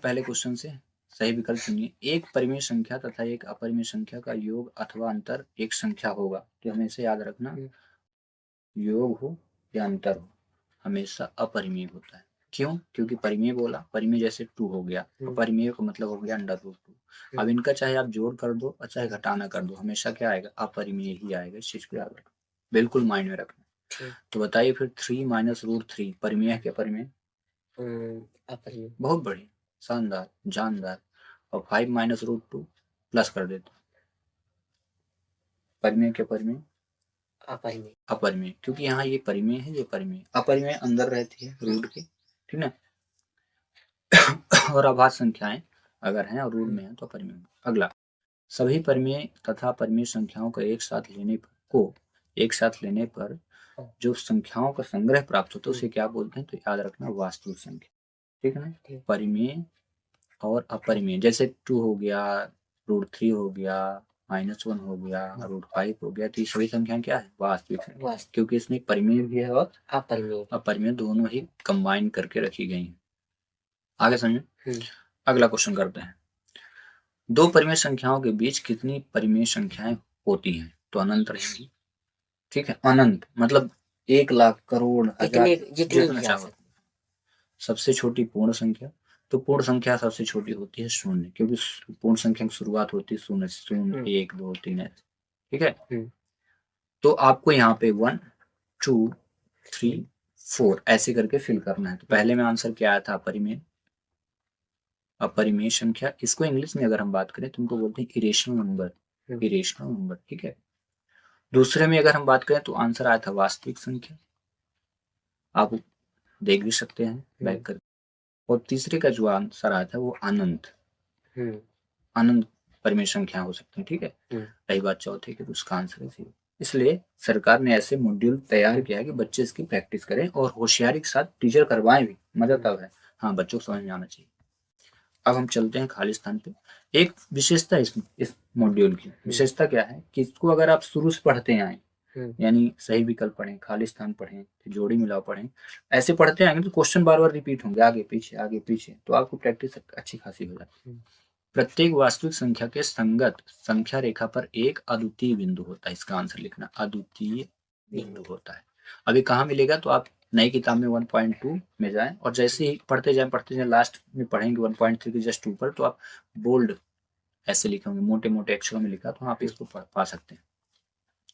पहले क्वेश्चन से सही विकल्प चुनिए। एक परिमेय संख्या तथा एक अपरिमेय संख्या का योग अथवा अंतर एक संख्या होगा। तो हमेशा याद रखना, योग हो या अंतर हो, हमेशा अपरिमेय होता है। क्यों? क्योंकि परिमेय बोला, परिमेय जैसे 2 हो गया, अपरिमेय का मतलब हो गया √2। अब इनका चाहे आप जोड़ कर दो और चाहे घटाना कर दो, हमेशा क्या आएगा? अपरिमेय ही आएगा। इस चीज को याद रखना, बिल्कुल माइंड में रखना। तो बताइए फिर 3 - √3 परिमेय है क्या परिमेय? अपरिमेय। बहुत बढ़िया, शानदार, जानदार। और 5 - √2 प्लस कर देते, परिमेय क्या परिमेय? अपरिमेय। अपरिमेय, क्योंकि यहाँ ये परिमेय है, ये परिमेय। अपरिमेय अंदर रहती है रूट के, ठीक ना। और अभाज्य संख्याएं अगर हैं और रूट में है तो अपरिमेय। अगला, सभी परिमेय तथा परिमेय संख्याओं को एक साथ लेने पर जो संख्याओं का संग्रह प्राप्त होता है उसे क्या बोलते हैं? तो याद रखना, वास्तविक संख्या, ठीक है ना। परिमेय और अपरिमेय, जैसे 2 हो गया, √3 हो गया, -1 हो गया, √5 हो गया, तो ये सभी संख्याएं क्या है? वास्तविक संख्या, क्योंकि इसमें परिमेय भी है और अपरिमेय दोनों ही कंबाइन करके रखी गई हैं। आगे समझे। अगला क्वेश्चन करते हैं। दो परिमेय संख्याओं के बीच कितनी परिमेय संख्याएं होती हैं? तो अनंत रहेंगी, ठीक है। अनंत मतलब 1 लाख, करोड़, हजार, जितना चाहो। सबसे छोटी पूर्ण संख्या, तो पूर्ण संख्या सबसे छोटी होती है 0, क्योंकि पूर्ण संख्या की शुरुआत होती है 0 से। 0, 1, 2, 3 ऐसे, ठीक है। तो आपको यहाँ पे 1, 2, 3, 4 ऐसे करके फिल करना है। तो पहले में आंसर क्या आया था? अपरिमेय, अपरिमेय संख्या। इसको इंग्लिश में अगर हम बात करें तो उनको बोलते हैं इरेशनल नंबर, इरेशनल नंबर, ठीक है। दूसरे में अगर हम बात करें तो आंसर आया था वास्तविक संख्या, आप देख भी सकते हैं बैक कर। और तीसरे का जो आंसर आया था वो अनंत, अनंत परिमेय संख्या हो सकती है, ठीक है। रही बात चौथे की, तो उसका आंसर है 0। इसलिए सरकार ने ऐसे मॉड्यूल तैयार किया है कि बच्चे इसकी प्रैक्टिस करें और होशियारी के साथ टीचर करवाएं भी। मजा तब है, हाँ, बच्चों को समझ में आना चाहिए। अब हम चलते हैं खाली स्थान पे। एक विशेषता इस मॉड्यूल की विशेषता क्या है कि इसको अगर आप शुरू से पढ़ते आए, यानी सही विकल्प पढ़ें, खाली स्थान पढ़ें, जोड़ी मिलाओ पढ़ें, ऐसे पढ़ते आएंगे तो क्वेश्चन बार बार रिपीट होंगे, आगे पीछे, तो आपको प्रैक्टिस अच्छी खासी हो जाती है। प्रत्येक वास्तविक संख्या के संगत संख्या रेखा पर एक अद्वितीय बिंदु होता है। इसका आंसर लिखना, अद्वितीय बिंदु होता है। अभी कहाँ मिलेगा? तो आप नई किताब में 1.2 में जाएं और जैसे ही पढ़ते जाएं लास्ट में पढ़ेंगे 1.3 के जस्ट ऊपर, तो आप बोल्ड ऐसे लिखे होंगे, मोटे मोटे अक्षरों में लिखा, तो आप इसको पा सकते हैं।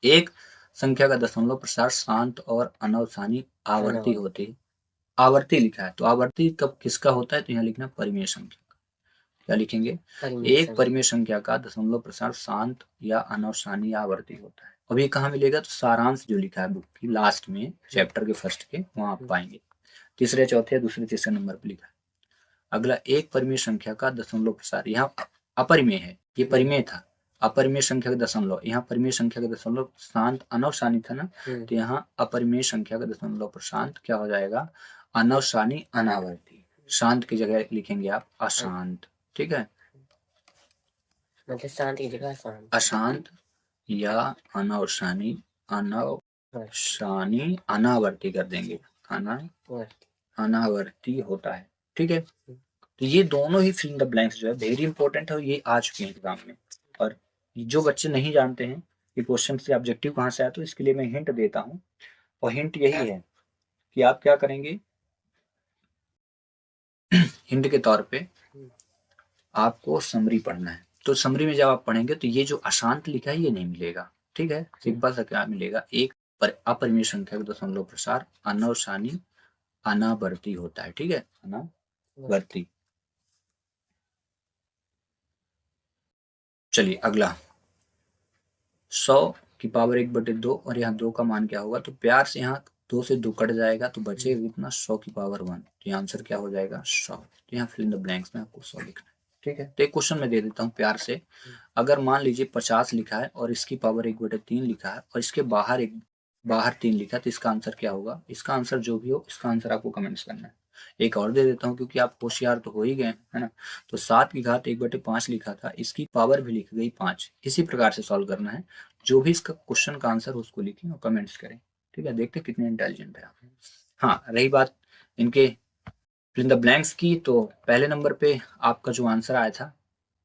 एक संख्या का दशमलव प्रसार शांत और अनवसानी आवर्ती होती है। आवर्ती लिखा है, तो आवर्ती कब किसका होता है? तो यहाँ लिखना परिमेय संख्या। क्या लिखेंगे? एक परिमेय संख्या का दशमलव प्रसार शांत या अनवसानी आवर्ती होता है। अब ये कहाँ मिलेगा? तो सारांश जो लिखा है बुक की लास्ट में, चैप्टर के फर्स्ट के, वहां आप पाएंगे। तीसरे चौथे दूसरे तीसरे नंबर पर लिखा है। अगला, एक परिमेय संख्या का दशमलव प्रसार, यहाँ अपरिमेय है, ये परिमेय था। अपरिमेय संख्या का दशमलव, यहाँ परिमेय संख्या का दशमलव शांत अनवसानी था ना, तो यहाँ अपरिमेय संख्या का दशमलव प्रशांत क्या हो जाएगा? अनवसानी अनावर्ती। शांत की जगह लिखेंगे आप अशांत, ठीक है। मतलब शांत की जगह अशांत या अनवसानी, अनावर्ती कर देंगे, अनावर्ती होता है, ठीक है। तो ये दोनों ही फिल इन द ब्लैंक्स जो है वेरी इंपॉर्टेंट है और ये आ चुके हैं एग्जाम में। और जो बच्चे नहीं जानते हैं कि क्वेश्चन से ऑब्जेक्टिव कहाँ से आया, तो इसके लिए मैं हिंट देता हूँ, और हिंट यही है कि आप क्या करेंगे। हिंट के तौर पे आपको समरी पढ़ना है, तो समरी में जब आप पढ़ेंगे तो ये जो अशांत लिखा है ये नहीं मिलेगा, ठीक है। सिंपल सा क्या मिलेगा? एक अपरिमेय संख्या का दशमलव प्रसार अनवसानी अनावर्ती होता है, ठीक है, अनावर्ती। चलिए अगला, 100 की पावर 1/2 और यहाँ 2 का मान क्या होगा? तो प्यार से यहाँ 2 से 2 कट जाएगा तो बचेगा कितना? 100 की पावर 1। तो यहाँ आंसर क्या हो जाएगा? 100। तो यहाँ फिल इन द ब्लैंक्स में आपको 100 लिखना है, ठीक है। तो एक क्वेश्चन मैं दे देता हूँ प्यार से। अगर मान लीजिए 50 लिखा है और इसकी पावर 1/3 लिखा है और इसके बाहर 3 लिखा है, तो इसका आंसर क्या होगा? इसका आंसर जो भी हो, इसका आंसर आपको कमेंट्स करना है। एक और दे देता हूँ क्योंकि आप होशियार तो हो ही गए, है ना। तो 7 की घात 1/5 लिखा था, इसकी पावर भी लिख गई 5। इसी प्रकार से सॉल्व करना है। जो भी इसका क्वेश्चन का आंसर उसको लिखें और कमेंट्स करें, ठीक है। देखते कितने इंटेलिजेंट है आप। हाँ, रही बात इनके फिल इन द ब्लैंक्स की, तो पहले नंबर पे आपका जो आंसर आया था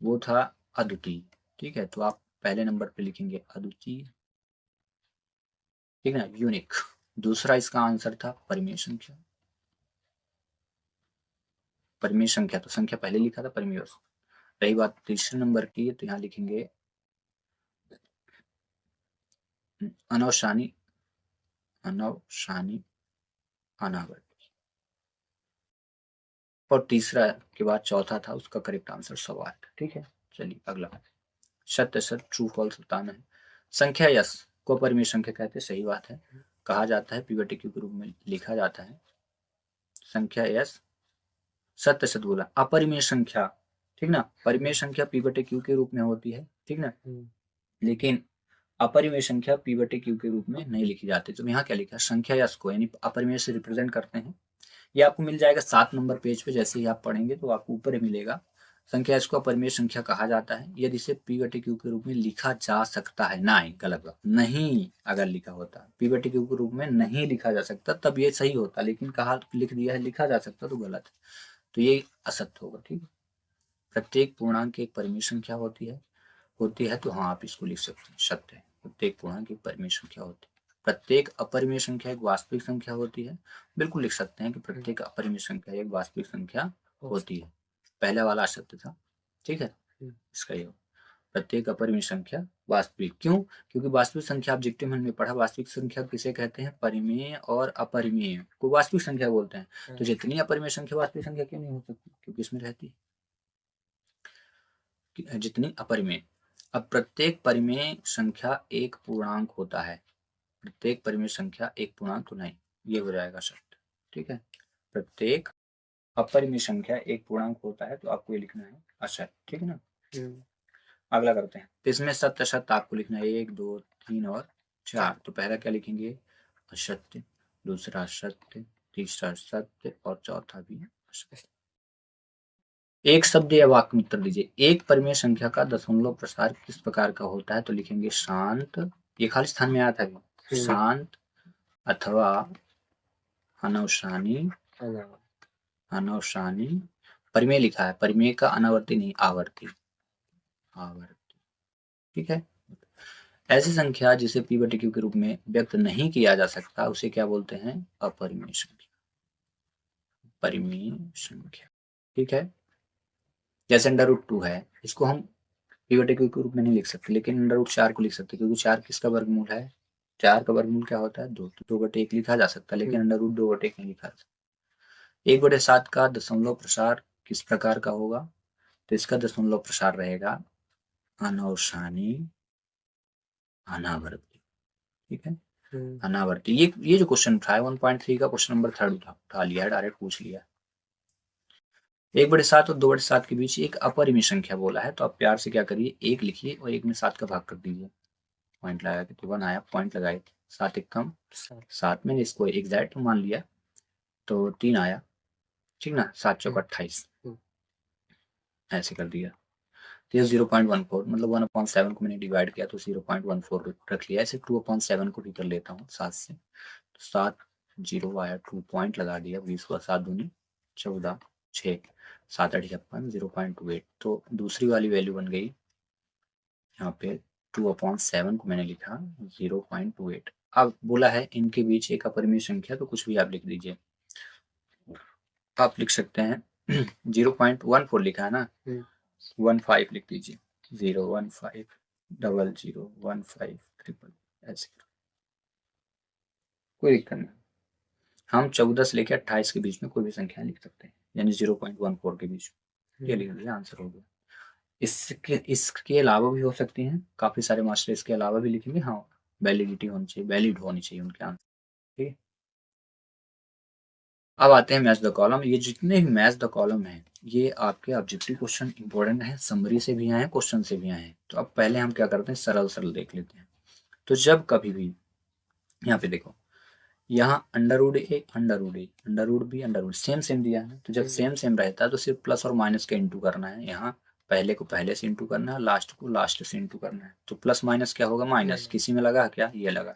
वो था अद्वितीय, ठीक है, तो आप पहले नंबर पे लिखेंगे अद्वितीय, ठीक है ना, यूनिक। दूसरा इसका आंसर था परिमेय संख्या, परिमेय संख्या, तो संख्या पहले लिखा था, परिमेय। रही बात तीसरे नंबर की, तो यहाँ लिखेंगे अनौशानी, अनौशानी अनावर्त। और तीसरा के बाद चौथा था उसका करेक्ट आंसर सवाल, ठीक है। चलिए अगला, सत्य सत्य ट्रू फॉल्स बताना है। संख्या यस को परिमेय संख्या कहते हैं, सही बात है, कहा जाता है, पी/क्यू के रूप में लिखा जाता है। संख्या यस सत्य सत्य बोला। अपरिमेय संख्या, ठीक ना, परिमेय संख्या पी/क्यू के रूप में होती है, ठीक ना, लेकिन अपरिमेय संख्या पी/क्यू के रूप में नहीं लिखी जाती। तो यहाँ क्या लिखा, संख्या यस को यानी अपरिमेय से रिप्रेजेंट करते हैं। ये आपको मिल जाएगा 7 नंबर पेज पे, जैसे ही आप पढ़ेंगे तो आपको ऊपर ही मिलेगा। संख्या इसको अपरिमेय संख्या कहा जाता है यदि इसे पी/क्यू के रूप में लिखा जा सकता है। ना, गलत बात, नहीं, अगर लिखा होता पी/क्यू के रूप में नहीं लिखा जा सकता तब ये सही होता, लेकिन कहा लिख दिया है लिखा जा सकता तो गलत है, तो ये असत्य होगा, ठीक है। प्रत्येक पूर्णांक एक परिमेय संख्या होती है, तो हाँ आप इसको लिख सकते हैं, सत्य है, प्रत्येक पूर्णांक एक परिमेय संख्या होती है। प्रत्येक अपरिमेय संख्या एक वास्तविक संख्या होती है, बिल्कुल लिख सकते हैं कि प्रत्येक अपरिमेय संख्या एक वास्तविक संख्या होती है। पहला वाला असत्य था, ठीक है, इसका ये प्रत्येक अपरिमेय संख्या वास्तविक, क्यों, क्योंकि वास्तविक संख्या ऑब्जेक्टिव में हमने पढ़ा, वास्तविक संख्या किसे कहते हैं, परिमेय और अपरिमेय को वास्तविक संख्या बोलते हैं। तो जितनी अपरिमेय संख्या वास्तविक संख्या क्यों नहीं हो सकती, क्योंकि इसमें रहती है जितनी अपरिमेय। अब प्रत्येक परिमेय संख्या एक पूर्णांक होता है, प्रत्येक परिमेय संख्या एक पूर्णांक तो नहीं, ये हो जाएगा सत्य, ठीक है। प्रत्येक अपरिमेय संख्या एक पूर्णांक होता है, तो आपको ये लिखना है असत्य, ठीक है ना। अगला करते हैं, तो इसमें सत्य असत्य आपको लिखना है 1 2 3 और 4। तो पहला क्या लिखेंगे, असत्य, दूसरा सत्य, तीसरा सत्य और चौथा भी असत्य। एक शब्द या वाक्य में उत्तर दीजिए, एक परिमेय संख्या का दशमलव प्रसार किस प्रकार का होता है, तो लिखेंगे शांत, ये खाली स्थान में आया था, शांत अथवा अनौशानी, अनौशानी, परिमेय लिखा है, परिमेय का अनावर्ती नहीं, आवर्ती, आवर्ती, ठीक है। ऐसी संख्या जिसे पी/क्यू के रूप में व्यक्त नहीं किया जा सकता उसे क्या बोलते हैं, अपरिमेय संख्या, परिमेय संख्या, ठीक है। जैसे √2 है, इसको हम पी/क्यू के रूप में नहीं लिख सकते, लेकिन √4 को लिख सकते, क्योंकि 4 किसका वर्गमूल है, 4 का वर्गमूल क्या होता है, 2, तो 2/1 लिखा जा सकता है, लेकिन √2/1 नहीं लिखा जा सकता। 1/7 का दशमलव प्रसार किस प्रकार का होगा, तो इसका दशमलव प्रसार रहेगा अनौशानी अनावर्ती, ठीक है, अनावर्ती। ये जो क्वेश्चन था 1.3 का क्वेश्चन नंबर 3 उठा लिया है, डायरेक्ट पूछ लिया। 1/7 और 2/7 के बीच एक अपरिमेय संख्या बोला है, तो आप प्यार से क्या करिए, 1 लिखिए और 1 में 7 का भाग कर दीजिए, पॉइंट लगाया तो 1 आया, पॉइंट लगाए, 7 1 कम 7, मैंने इसको एग्जैक्ट मान लिया तो 3 आया, ठीक ना, 7 चौक 28, ऐसे कर दिया। तो ये 0.14 मतलब 1/7 को मैंने डिवाइड किया तो 0.14 रख लिया, ऐसे 2/7 को भी कर लेता हूँ 7 से, तो 7 0 आया, 2 पॉइंट लगा दिया, 20 को 7 दूनी 14, 6 7 8 56 0.28, तो दूसरी वाली वैल्यू बन गई यहाँ पे 2/7 को मैंने लिखा 0.28। अब बोला है इनके बीच एक अपरिमेय संख्या, तो कुछ भी आप लिख दीजिए, आप लिख सकते हैं 0.14 लिखा है ना, 15 लिख दीजिए, 015 00 15 ट्रिपल, ऐसे कोई दिक्कत नहीं। हम 14 से लेकर 28 के बीच में कोई भी संख्या लिख सकते हैं, यानी 0.14 के बीच, ये लिख दिया, आंसर हो गया। इसके अलावा भी हो सकती हैं, काफी सारे मास्टर इसके अलावा भी लिखेंगे, हाँ वैलिडिटी होनी चाहिए, वैलिड होनी चाहिए उनके आंसर, ठीक है। अब आते हैं मैच द कॉलम। ये जितने भी मैच द कॉलम है ये आपके ऑब्जेक्टिव क्वेश्चन इंपॉर्टेंट है, समरी से भी आए हैं, क्वेश्चन से भी आए हैं। तो अब पहले हम क्या करते हैं, सरल सरल देख लेते हैं। तो जब कभी भी यहाँ पे देखो, यहाँ √a √b सेम सेम दिया है, तो जब सेम सेम रहता है तो सिर्फ प्लस और माइनस का इंटू करना है, यहाँ पहले को पहले से इंटू करना है, लास्ट को लास्ट से इंटू करना है, तो प्लस माइनस क्या होगा, माइनस, किसी में लगा क्या, ये लगा,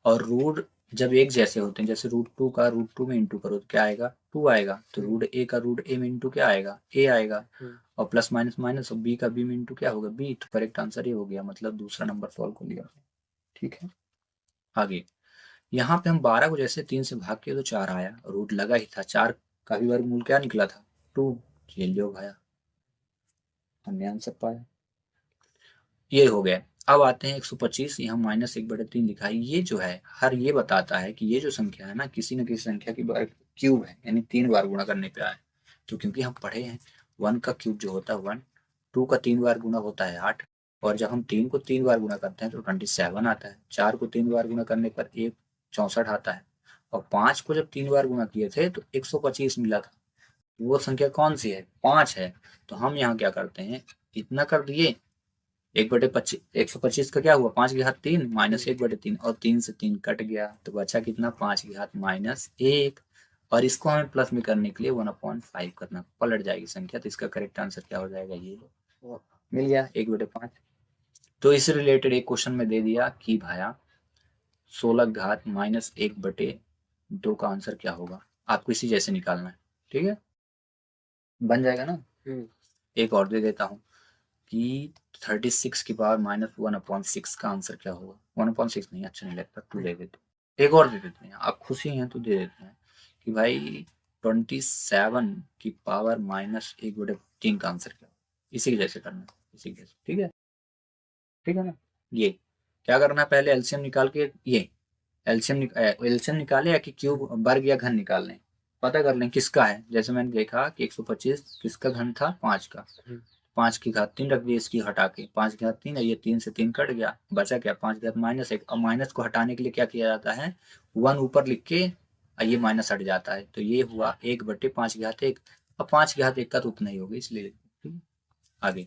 और रूट जब एक जैसे होते हैं, जैसे √2 का √2 में इंटू करो तो क्या आएगा, 2 आएगा, तो √a का √a में इंटू क्या आएगा, a आएगा, और प्लस माइनस माइनस, और b का b में इंटू क्या होगा, b। तो करेक्ट आंसर ये हो गया, मतलब दूसरा नंबर सॉल्व कर लिया। ठीक है, आगे यहाँ पे हम 12 को जैसे 3 से भाग किया तो 4 आया, रूट लगा ही था, 4 का भी वर्गमूल क्या निकला था, 2। ये योग आया, हमने आंसर पाया, ये हो गया। अब आते हैं 125, यहाँ -1/3 लिखा है, ये जो है हर ये बताता है कि ये जो संख्या है ना, किसी न किसी संख्या की क्यूब है, यानी 3 बार गुणा करने पे आए। तो क्योंकि हम पढ़े हैं 1 का क्यूब जो होता है 1, 2 का 3 बार गुणा होता है 8, और जब हम 3 को 3 बार गुणा करते हैं तो 27 आता है, 4 को 3 बार गुणा करने पर 64 आता है, और 5 को जब 3 बार गुणा किए थे तो 125 मिला था। वो संख्या कौन सी है, 5 है। तो हम यहाँ क्या करते हैं, इतना कर दिए, 1/25, 125 का क्या हुआ, 5 की घात 3 -1/3, और 3 से 3 कट गया, तो बचा कितना, 5 की घात -1, और इसको हमें प्लस में करने के लिए 1/5 करना, पलट जाएगी संख्या। तो इसका करेक्ट आंसर क्या हो जाएगा, ये मिल गया 1/5। तो इससे रिलेटेड एक क्वेश्चन में दे दिया कि भाया 16 घात -1/2 का आंसर क्या होगा, आपको इसी जैसे निकालना है। ठीक है, बन जाएगा ना। एक और दे देता हूँ कि 36 की पावर -1/6 का आंसर क्या होगा, 1/6 नहीं, अच्छा नहीं लगता, 2 दे देते, एक और दे देते हैं, आप खुशी हैं तो दे देते हैं कि भाई 27 की पावर -1/3 का आंसर क्या होगा, इसी के जैसे करना है, इसी के जैसे। ठीक है, ठीक है ना। ये क्या करना है, पहले एलसीएम निकाल के, ये एलसीएम निकाले या कि क्यूब वर्ग या घन निकाल लें, पता कर लें किसका है। जैसे मैंने देखा कि 125 किसका घन था, 5 का, 5 की घात 3 रख दी, इसकी हटा के 5 की घात 3 है, ये 3 से 3 कट गया, बचा क्या, 5 की घात -1। अब माइनस को हटाने के लिए क्या किया जाता है, 1 ऊपर लिख के ये माइनस हट जाता है, तो ये हुआ 1/5 की घात 1। अब 5 की घात 1 का तो उतना ही होगा, इसलिए। आगे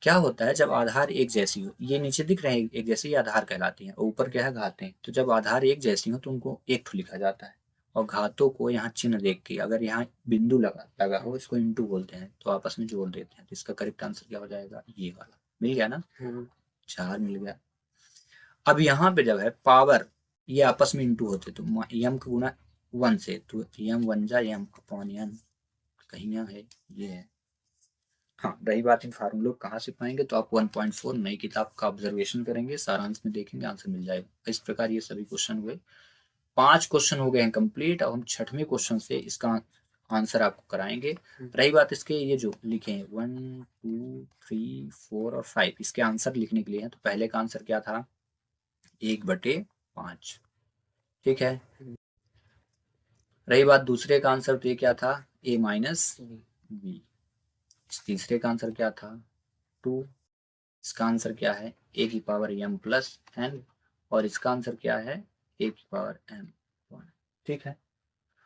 क्या होता है, जब आधार एक जैसी हो, ये नीचे दिख रहे हैं एक जैसे, ये आधार कहलाती है, और ऊपर क्या है, घातें। तो जब आधार एक जैसी हो तो उनको एक ठो लिखा जाता है, और घातों को यहाँ चिन्ह देख के, अगर यहाँ बिंदु लगा हो, इसको इंटू बोलते हैं, तो आपस में जोड़ देते हैं। तो इसका करेक्ट आंसर क्या हो जाएगा, ये वाला। मिल गया ना, 4 मिल गया। अब यहाँ पे जब है पावर, ये आपस में इंटू होते, तो यम का गुना 1 से, तो यम 1 जा यम अपॉन यन, कहीं यहाँ है, ये है। हाँ, रही बात इन फार्मूलों कहाँ से पाएंगे, तो आप 1.4 नई किताब का ऑब्जर्वेशन करेंगे, सारांश में देखेंगे, आंसर मिल जाएगा। इस प्रकार ये सभी क्वेश्चन हुए, 5 क्वेश्चन हो गए हैं कंप्लीट। अब हम 6वें क्वेश्चन से इसका आंसर आपको कराएंगे। रही बात इसके, ये जो लिखे हैं 1 2 3 4 और 5, इसके आंसर लिखने के लिए हैं। तो पहले का आंसर क्या था, 1/5। ठीक है, रही बात दूसरे का आंसर, तो ये क्या था, a - b। तीसरे का आंसर क्या था, 2। इसका आंसर क्या है, a की पावर m + n, और इसका आंसर क्या है, a की पावर m। ठीक है,